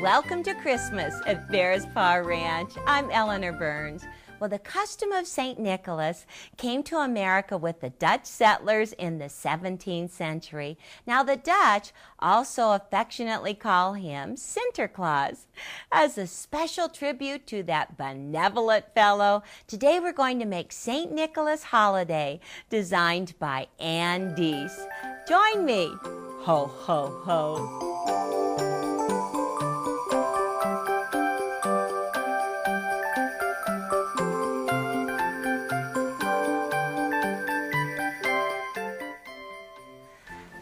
Welcome to Christmas at Bear's Paw Ranch. I'm Eleanor Burns. Well, the custom of Saint Nicholas came to America with the Dutch settlers in the 17th century. Now, the Dutch also affectionately call him Sinterklaas. As a special tribute to that benevolent fellow, today we're going to make Saint Nicholas Holiday, designed by Ann Deese. Join me. Ho, ho, ho.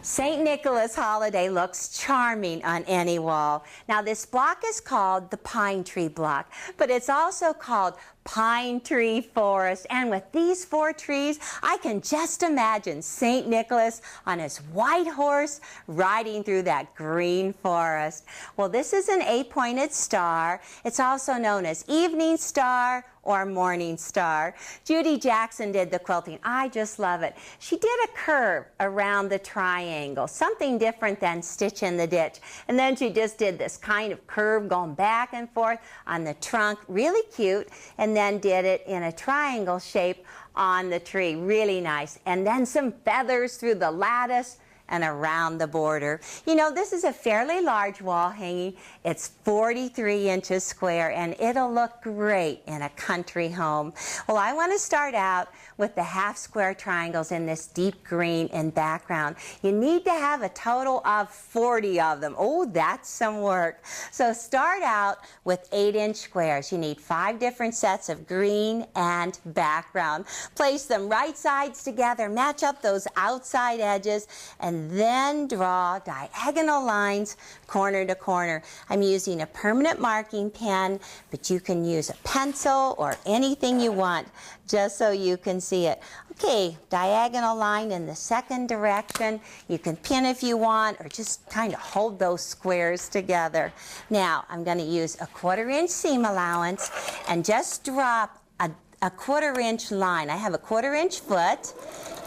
Saint Nicholas Holiday looks charming on any wall. Now, this block is called the pine tree block, but it's also called pine tree forest. And with these 4 trees, I can just imagine Saint Nicholas on his white horse riding through that green forest. Well, this is an 8-pointed star. It's also known as evening star or morning star. Judy Jackson did the quilting. I just love it. She did a curve around the triangle, something different than stitch in the ditch. And then she just did this kind of curve going back and forth on the trunk, really cute, and then did it in a triangle shape on the tree, really nice. And then some feathers through the lattice and around the border. You know, this is a fairly large wall hanging. It's 43 inches square, and it'll look great in a country home. Well, I want to start out with the half square triangles in this deep green in background. You need to have a total of 40 of them. Oh, that's some work. So start out with 8-inch squares. You need 5 different sets of green and background. Place them right sides together, match up those outside edges, and then draw diagonal lines corner to corner. I'm using a permanent marking pen, but you can use a pencil or anything you want just so you can see it. Okay, diagonal line in the second direction. You can pin if you want, or just kind of hold those squares together. Now, I'm going to use a 1/4-inch seam allowance and just drop a 1/4-inch line. I have a 1/4-inch foot,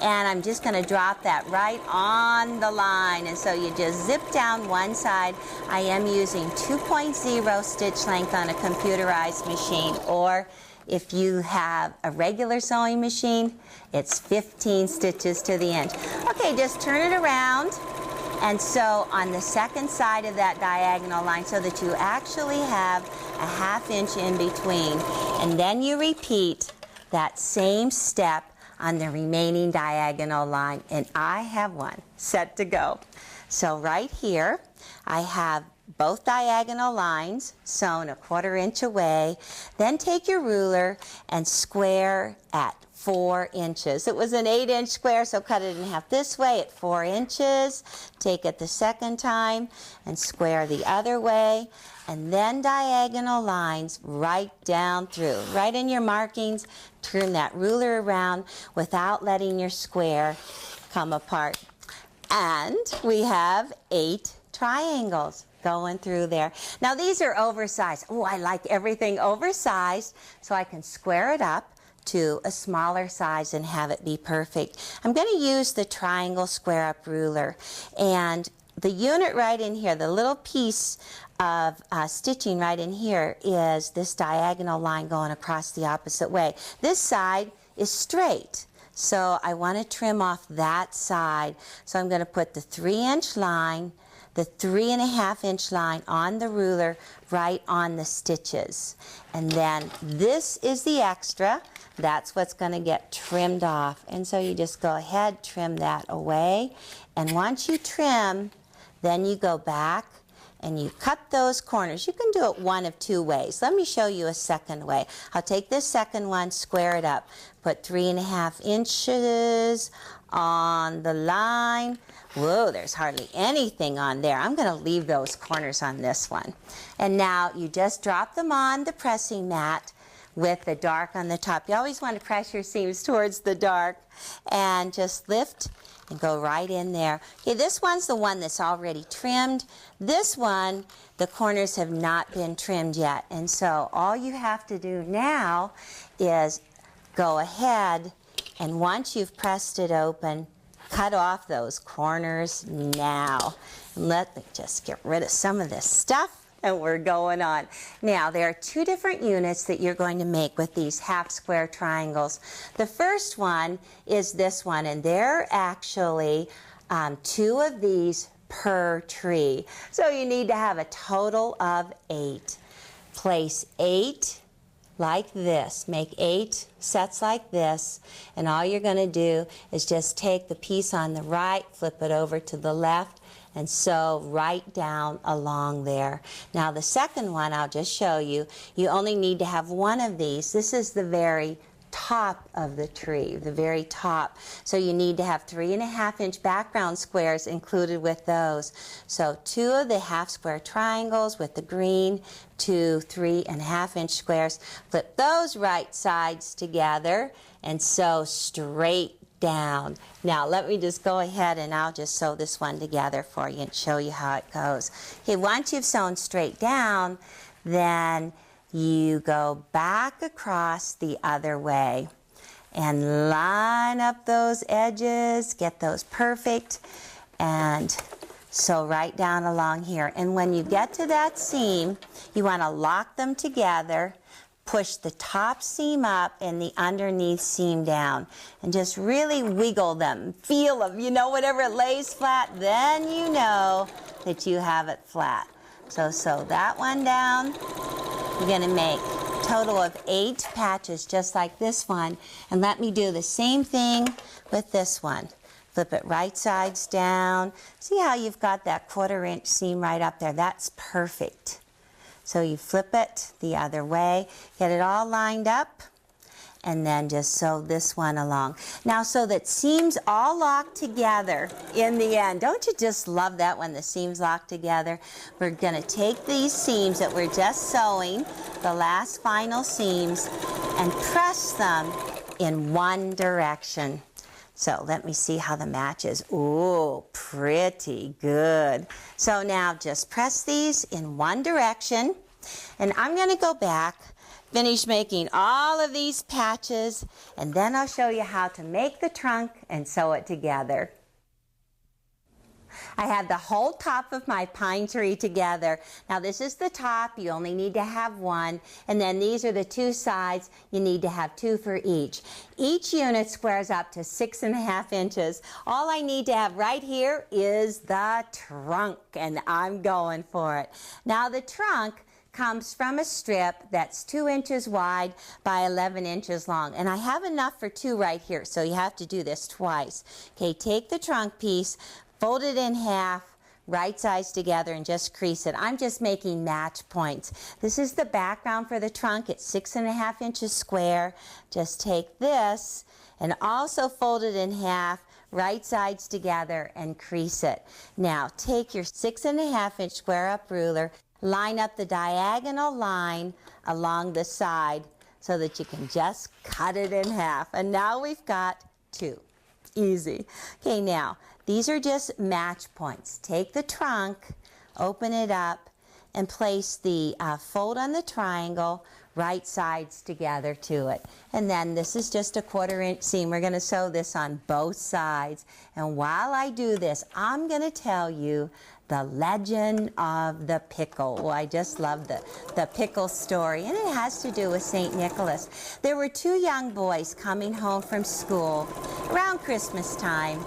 and I'm just going to drop that right on the line. And so you just zip down one side. I am using 2.0 stitch length on a computerized machine, or if you have a regular sewing machine, it's 15 stitches to the inch. Okay, just turn it around and sew on the second side of that diagonal line so that you actually have a 1/2 inch in between. And then you repeat that same step on the remaining diagonal line. And I have one set to go. So right here, I have both diagonal lines sewn a 1/4 inch away. Then take your ruler and square at 4 inches. It was an 8-inch square, so cut it in half this way at 4 inches. Take it the second time and square the other way. And then diagonal lines right down through. Right in your markings, turn that ruler around without letting your square come apart. And we have 8 triangles going through there. Now, these are oversized. Oh, I like everything oversized, so I can square it up to a smaller size and have it be perfect. I'm going to use the triangle square up ruler, and the unit right in here, the little piece of stitching right in here, is this diagonal line going across the opposite way. This side is straight, so I want to trim off that side. So I'm going to put the 3-inch line, the 3.5-inch line on the ruler right on the stitches. And then this is the extra. That's what's going to get trimmed off. And so you just go ahead, trim that away. And once you trim, then you go back and you cut those corners. You can do it one of 2 ways. Let me show you a second way. I'll take this second one, square it up, put 3.5 inches on the line. Whoa, there's hardly anything on there. I'm going to leave those corners on this one. And now you just drop them on the pressing mat with the dark on the top. You always want to press your seams towards the dark, and just lift and go right in there. Okay, this one's the one that's already trimmed. This one, the corners have not been trimmed yet. And so all you have to do now is go ahead, and once you've pressed it open, cut off those corners now. And let me just get rid of some of this stuff. And we're going on. Now, there are two different units that you're going to make with these half square triangles. The first one is this one, and there are actually two of these per tree. So you need to have a total of 8. Place 8 like this. Make 8 sets like this, and all you're going to do is just take the piece on the right, flip it over to the left, and sew right down along there. Now the second one I'll just show you. You only need to have one of these. This is the very top of the tree, the very top. So you need to have 3.5-inch background squares included with those. So 2 of the half square triangles with the green, 2 3.5-inch squares. Flip those right sides together and sew straight down. Now let me just go ahead and I'll just sew this one together for you and show you how it goes. Okay, once you've sewn straight down, then you go back across the other way and line up those edges, get those perfect, and sew right down along here. And when you get to that seam, you want to lock them together, push the top seam up and the underneath seam down, and just really wiggle them, feel them. You know, whenever it lays flat, then you know that you have it flat. So sew that one down. You're going to make a total of 8 patches just like this one. And let me do the same thing with this one. Flip it right sides down. See how you've got that 1/4-inch seam right up there? That's perfect. So you flip it the other way, get it all lined up, and then just sew this one along. Now, so that seams all lock together in the end. Don't you just love that when the seams lock together? We're going to take these seams that we're just sewing, the last final seams, and press them in one direction. So let me see how the match is. Ooh, pretty good. So now just press these in one direction, and I'm going to go back, finish making all of these patches, and then I'll show you how to make the trunk and sew it together. I have the whole top of my pine tree together. Now this is the top, you only need to have one, and then these are the 2 sides, you need to have 2 for each. Each unit squares up to 6.5 inches. All I need to have right here is the trunk, and I'm going for it. Now the trunk comes from a strip that's 2 inches wide by 11 inches long. And I have enough for 2 right here, so you have to do this twice. Okay, take the trunk piece, fold it in half, right sides together, and just crease it. I'm just making match points. This is the background for the trunk. It's 6.5 inches square. Just take this and also fold it in half, right sides together, and crease it. Now take your 6.5-inch square up ruler, line up the diagonal line along the side so that you can just cut it in half. And now we've got 2. Easy. Okay, now these are just match points. Take the trunk, open it up, and place the fold on the triangle, right sides together to it. And then this is just a 1/4-inch seam. We're going to sew this on both sides. And while I do this, I'm going to tell you the legend of the pickle. Oh, I just love the pickle story, and it has to do with Saint Nicholas. There were 2 young boys coming home from school around Christmas time,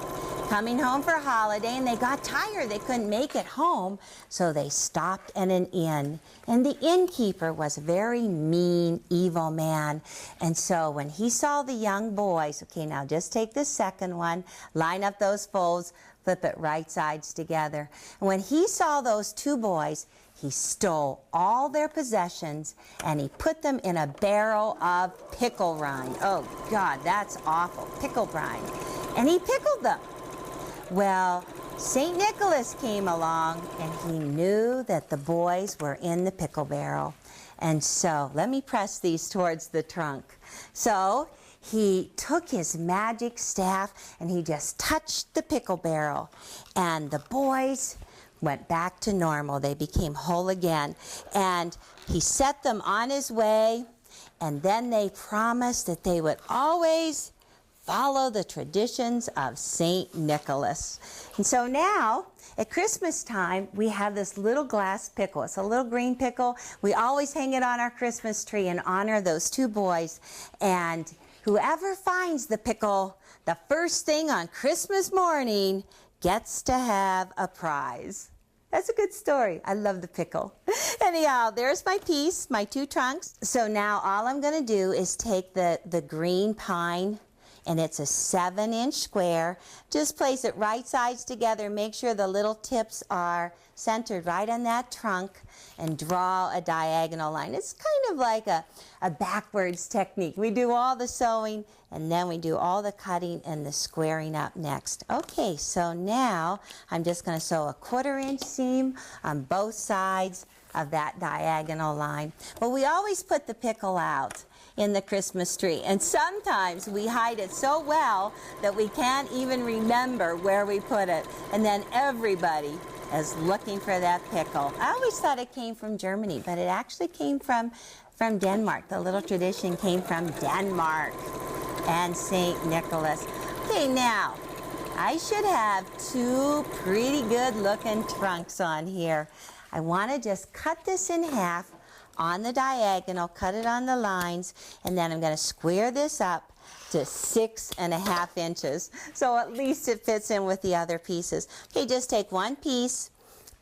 coming home for a holiday, and they got tired. They couldn't make it home, so they stopped at an inn. And the innkeeper was a very mean, evil man. And so when he saw the young boys, okay, now just take the second one, line up those folds, flip it right sides together. And when he saw those 2 boys, he stole all their possessions and he put them in a barrel of pickle rind. Oh God, that's awful, pickle rind. And he pickled them. Well, Saint Nicholas came along and he knew that the boys were in the pickle barrel. And so, let me press these towards the trunk. So, he took his magic staff and he just touched the pickle barrel. And the boys went back to normal. They became whole again. And he set them on his way. And then they promised that they would always follow the traditions of Saint Nicholas. And so now, at Christmas time, we have this little glass pickle. It's a little green pickle. We always hang it on our Christmas tree in honor of those two boys. And whoever finds the pickle the first thing on Christmas morning gets to have a prize. That's a good story. I love the pickle. Anyhow, there's my piece, my two trunks. So now all I'm going to do is take the green pine, and it's a 7-inch square. Just place it right sides together. Make sure the little tips are centered right on that trunk, and draw a diagonal line. It's kind of like a backwards technique. We do all the sewing, and then we do all the cutting and the squaring up next. Okay, so now I'm just going to sew a 1/4-inch seam on both sides of that diagonal line. Well, we always put the pickle out in the Christmas tree, and sometimes we hide it so well that we can't even remember where we put it, and then everybody is looking for that pickle. I always thought it came from Germany, but it actually came from Denmark. The little tradition came from Denmark and Saint Nicholas. Okay, now I should have two pretty good looking trunks on here. I want to just cut this in half on the diagonal, cut it on the lines, and then I'm going to square this up to 6.5 inches. So at least it fits in with the other pieces. Okay, just take one piece,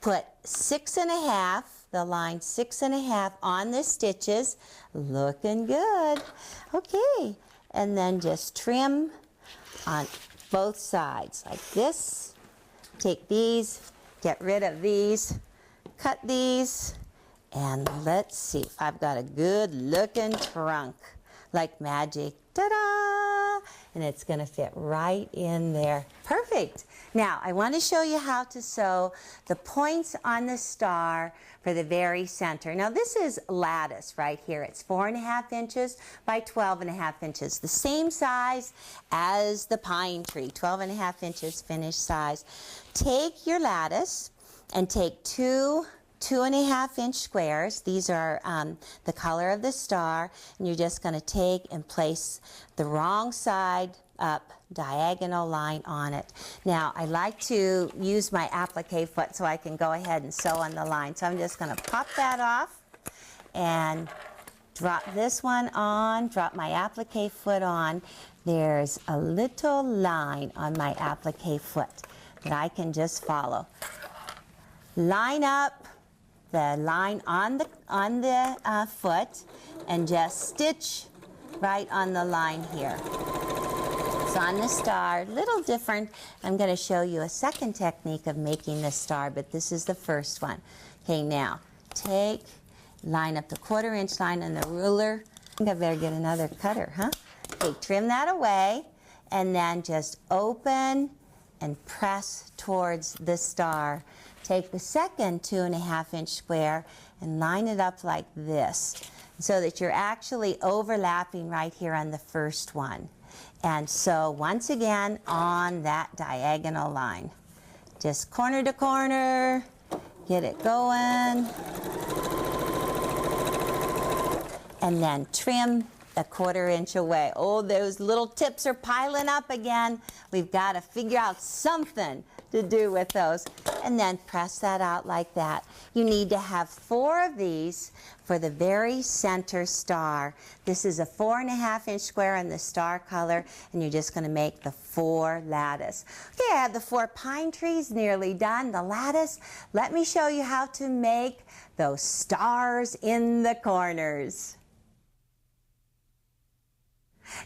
put 6.5, the line 6.5 on the stitches. Looking good. Okay, and then just trim on both sides like this. Take these, get rid of these, cut these, and let's see if I've got a good looking trunk like magic. Ta-da! And it's going to fit right in there. Perfect. Now, I want to show you how to sew the points on the star for the very center. Now, this is lattice right here. It's 4.5 inches by 12.5 inches, the same size as the pine tree, 12.5 inches finished size. Take your lattice and take two 2.5-inch squares. These are the color of the star, and you're just going to take and place the wrong side up diagonal line on it. Now, I like to use my applique foot so I can go ahead and sew on the line. So I'm just going to pop that off and drop this one on, drop my applique foot on. There's a little line on my applique foot that I can just follow. Line up the line on the foot and just stitch right on the line here. So on the star, a little different. I'm going to show you a second technique of making the star, but this is the first one. Okay, now line up the 1/4-inch line on the ruler. I think I better get another cutter, huh? Okay, trim that away, and then just open and press towards the star. Take the second 2.5-inch square and line it up like this so that you're actually overlapping right here on the first one. And so once again on that diagonal line. Just corner to corner, get it going, and then trim a 1/4-inch away. Oh, those little tips are piling up again. We've got to figure out something to do with those. And then press that out like that. You need to have 4 of these for the very center star. This is a 4.5-inch square in the star color, and you're just going to make the 4 lattice. Okay, I have the 4 pine trees nearly done. The lattice, let me show you how to make those stars in the corners.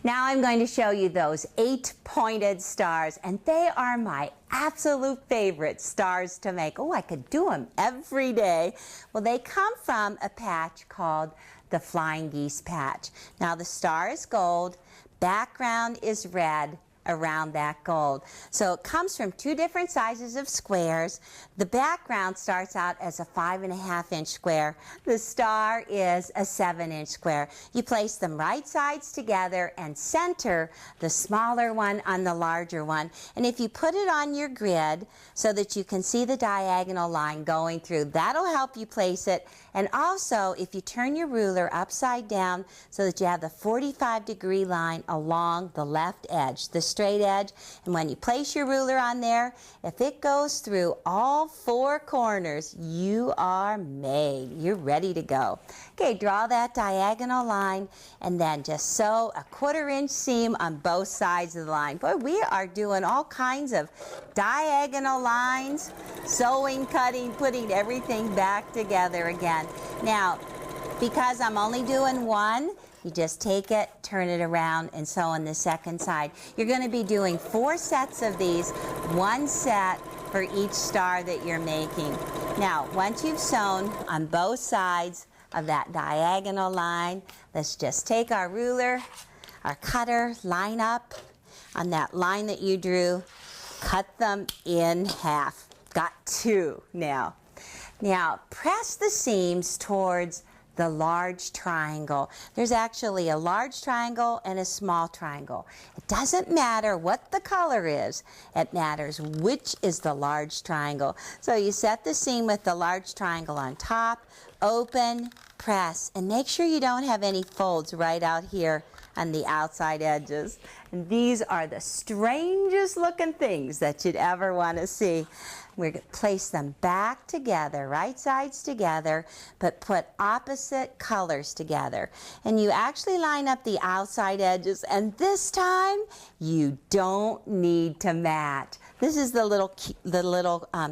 Now I'm going to show you those 8-pointed stars, and they are my absolute favorite stars to make. Oh, I could do them every day. Well, they come from a patch called the Flying Geese patch. Now the star is gold, background is red, around that gold. So it comes from two different sizes of squares. The background starts out as a 5.5-inch square. The star is a 7-inch square. You place them right sides together and center the smaller one on the larger one. And if you put it on your grid so that you can see the diagonal line going through, that'll help you place it. And also, if you turn your ruler upside down so that you have the 45-degree line along the left edge, the straight edge, and when you place your ruler on there, if it goes through all 4 corners, you are made. You're ready to go. Okay, draw that diagonal line and then just sew a 1/4-inch seam on both sides of the line. Boy, we are doing all kinds of diagonal lines, sewing, cutting, putting everything back together again. Now, because I'm only doing one, you just take it, turn it around, and sew on the second side. You're going to be doing 4 sets of these, 1 set for each star that you're making. Now, once you've sewn on both sides of that diagonal line, let's just take our ruler, our cutter, line up on that line that you drew, cut them in half. Got 2 now. Now, press the seams towards the large triangle. There's actually a large triangle and a small triangle. It doesn't matter what the color is. It matters which is the large triangle. So you set the seam with the large triangle on top, open, press, and make sure you don't have any folds right out here on the outside edges. And these are the strangest looking things that you'd ever want to see. We're going to place them back together, right sides together, but put opposite colors together. And you actually line up the outside edges, and this time you don't need to match. This is the little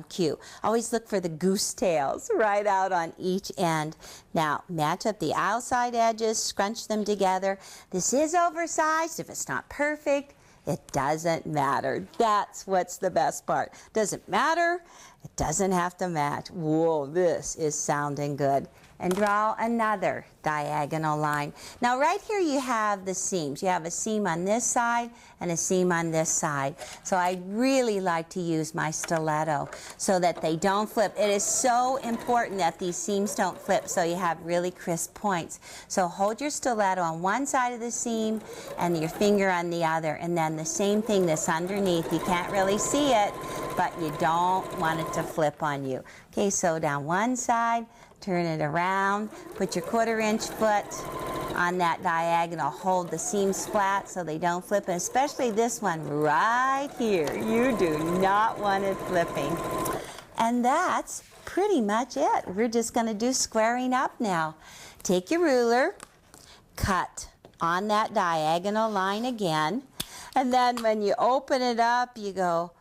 cue. Always look for the goose tails right out on each end. Now, match up the outside edges, scrunch them together. This is oversized. If it's not perfect, it doesn't matter. That's what's the best part. Doesn't matter. It doesn't have to match. Whoa, this is sounding good. And draw another diagonal line. Now right here you have the seams. You have a seam on this side and a seam on this side. So I really like to use my stiletto so that they don't flip. It is so important that these seams don't flip so you have really crisp points. So hold your stiletto on one side of the seam and your finger on the other, and then the same thing that's underneath. You can't really see it, but you don't want it to flip on you. Okay, so down one side, turn it around, put your 1/4-inch foot on that diagonal, hold the seams flat so they don't flip, and especially this one right here. You do not want it flipping. And that's pretty much it. We're just going to do squaring up now. Take your ruler, cut on that diagonal line again, and then when you open it up, you go,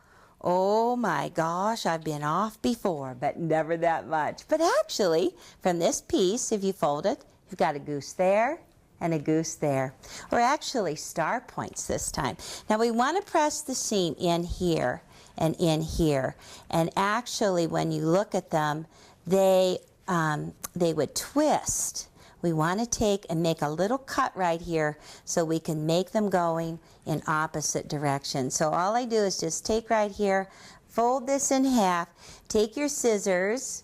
oh my gosh, I've been off before, but never that much. But actually, from this piece, if you fold it, you've got a goose there and a goose there. Or actually star points this time. Now we want to press the seam in here and in here. And actually, when you look at them, they would twist. We want to take and make a little cut right here so we can make them going in opposite directions. So all I do is just take right here, fold this in half, take your scissors,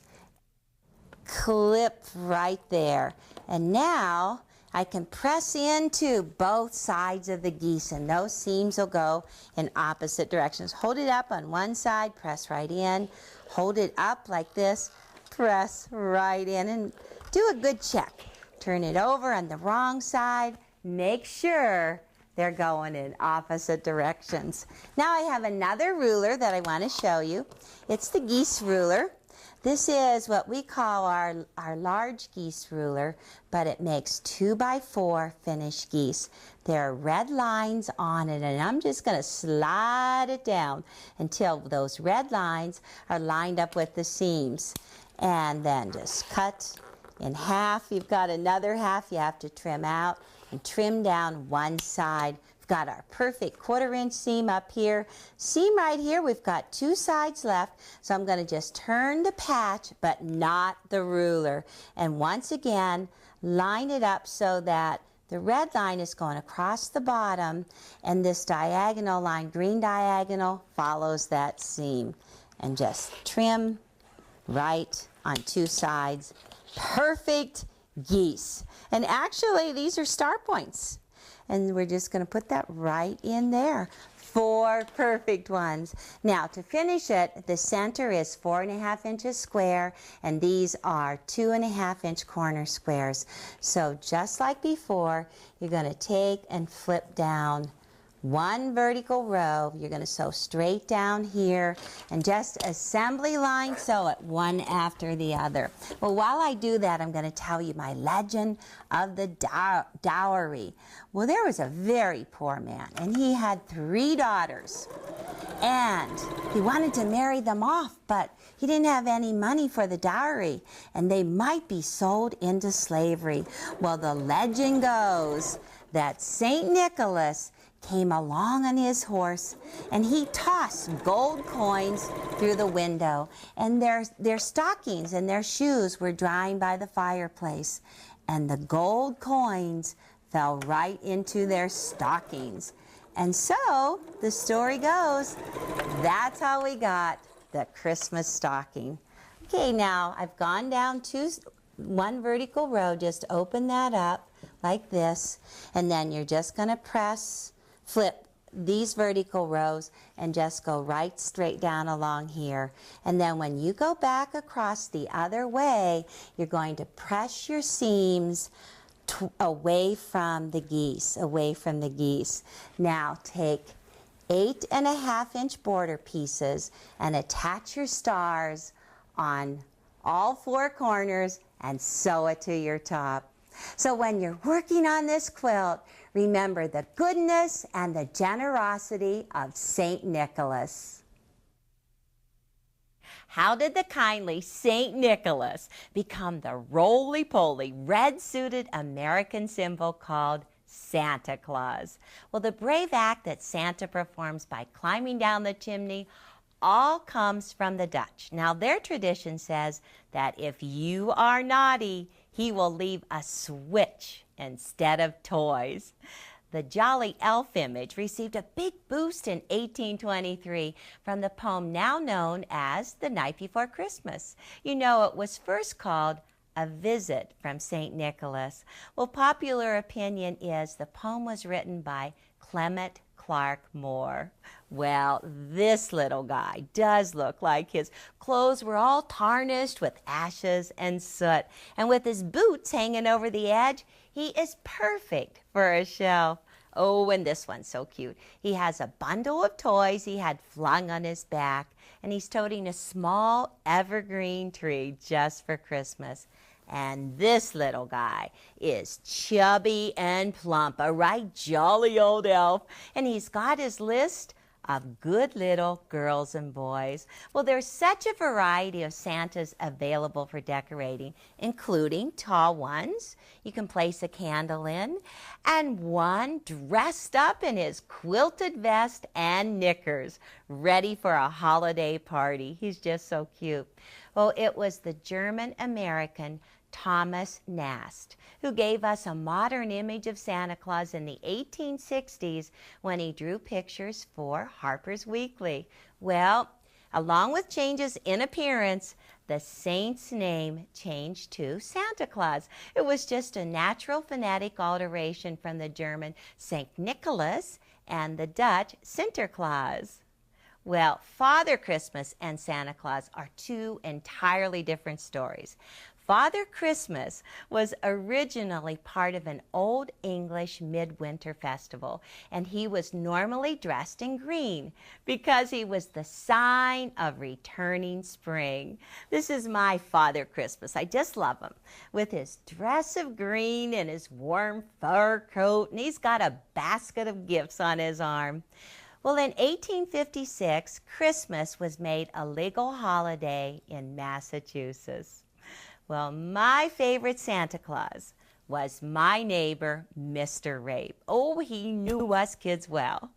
clip right there. And now I can press into both sides of the geese, and those seams will go in opposite directions. Hold it up on one side, press right in, hold it up like this, press right in, and do a good check. Turn it over on the wrong side. Make sure they're going in opposite directions. Now I have another ruler that I want to show you. It's the geese ruler. This is what we call our large geese ruler, but it makes 2x4 finished geese. There are red lines on it, and I'm just going to slide it down until those red lines are lined up with the seams. And then just cut in half. You've got another half you have to trim out and trim down one side. We've got our perfect 1/4-inch seam up here. Seam right here, we've got 2 sides left, so I'm going to just turn the patch but not the ruler. And once again, line it up so that the red line is going across the bottom, and this diagonal line, green diagonal, follows that seam. And just trim right on two sides. Perfect geese. And actually, these are star points. And we're just going to put that right in there. 4 perfect ones. Now, to finish it, the center is 4.5 inches square, and these are 2.5-inch corner squares. So just like before, you're going to take and flip down 1 vertical row. You're going to sew straight down here and just assembly line sew it one after the other. Well, while I do that, I'm going to tell you my legend of the dowry. Well, there was a very poor man, and he had 3 daughters, and he wanted to marry them off, but he didn't have any money for the dowry, and they might be sold into slavery. Well, the legend goes that Saint Nicholas came along on his horse, and he tossed gold coins through the window, and their stockings and their shoes were drying by the fireplace, and the gold coins fell right into their stockings. And so the story goes, that's how we got the Christmas stocking. Okay, now I've gone down 1 vertical row. Just open that up like this, and then you're just going to flip these vertical rows and just go right straight down along here. And then when you go back across the other way, you're going to press your seams away from the geese, Now take 8.5-inch border pieces and attach your stars on all 4 corners and sew it to your top. So when you're working on this quilt, remember the goodness and the generosity of Saint Nicholas. How did the kindly Saint Nicholas become the roly-poly, red-suited American symbol called Santa Claus? Well, the brave act that Santa performs by climbing down the chimney all comes from the Dutch. Now, their tradition says that if you are naughty, he will leave a switch instead of toys. The jolly elf image received a big boost in 1823 from the poem now known as The Night Before Christmas. You know, it was first called A Visit from St. Nicholas. Well, popular opinion is the poem was written by Clement Clark Moore. Well, this little guy does look like his clothes were all tarnished with ashes and soot. And with his boots hanging over the edge, he is perfect for a shelf. Oh, and this one's so cute. He has a bundle of toys he had flung on his back, and he's toting a small evergreen tree just for Christmas. And this little guy is chubby and plump, a right jolly old elf, and he's got his list of good little girls and boys. Well, there's such a variety of Santas available for decorating, including tall ones you can place a candle in, and one dressed up in his quilted vest and knickers, ready for a holiday party. He's just so cute. Well, it was the German-American Thomas Nast, who gave us a modern image of Santa Claus in the 1860s when he drew pictures for Harper's Weekly. Well, along with changes in appearance, the saint's name changed to Santa Claus. It was just a natural phonetic alteration from the German Saint Nicholas and the Dutch Sinterklaas. Well, Father Christmas and Santa Claus are 2 entirely different stories. Father Christmas was originally part of an Old English midwinter festival, and he was normally dressed in green because he was the sign of returning spring. This is my Father Christmas. I just love him, with his dress of green and his warm fur coat, and he's got a basket of gifts on his arm. Well, in 1856, Christmas was made a legal holiday in Massachusetts. Well, my favorite Santa Claus was my neighbor, Mr. Rape. Oh, he knew us kids well.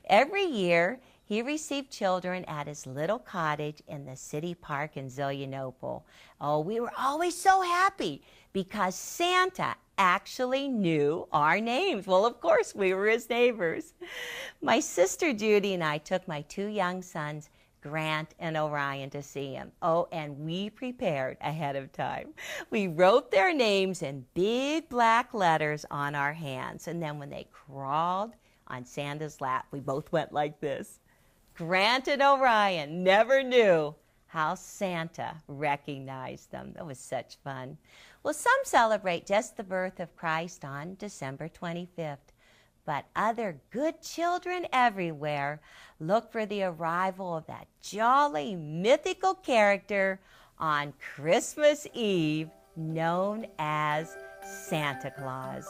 Every year, he received children at his little cottage in the city park in Zelienople. Oh, we were always so happy because Santa actually knew our names. Well, of course, we were his neighbors. My sister Judy and I took my 2 young sons, Grant and Orion, to see him. Oh, and we prepared ahead of time. We wrote their names in big black letters on our hands, and then when they crawled on Santa's lap, we both went like this. Grant and Orion never knew how Santa recognized them. That was such fun. Well, some celebrate just the birth of Christ on December 25th. But other good children everywhere look for the arrival of that jolly mythical character on Christmas Eve, known as Santa Claus.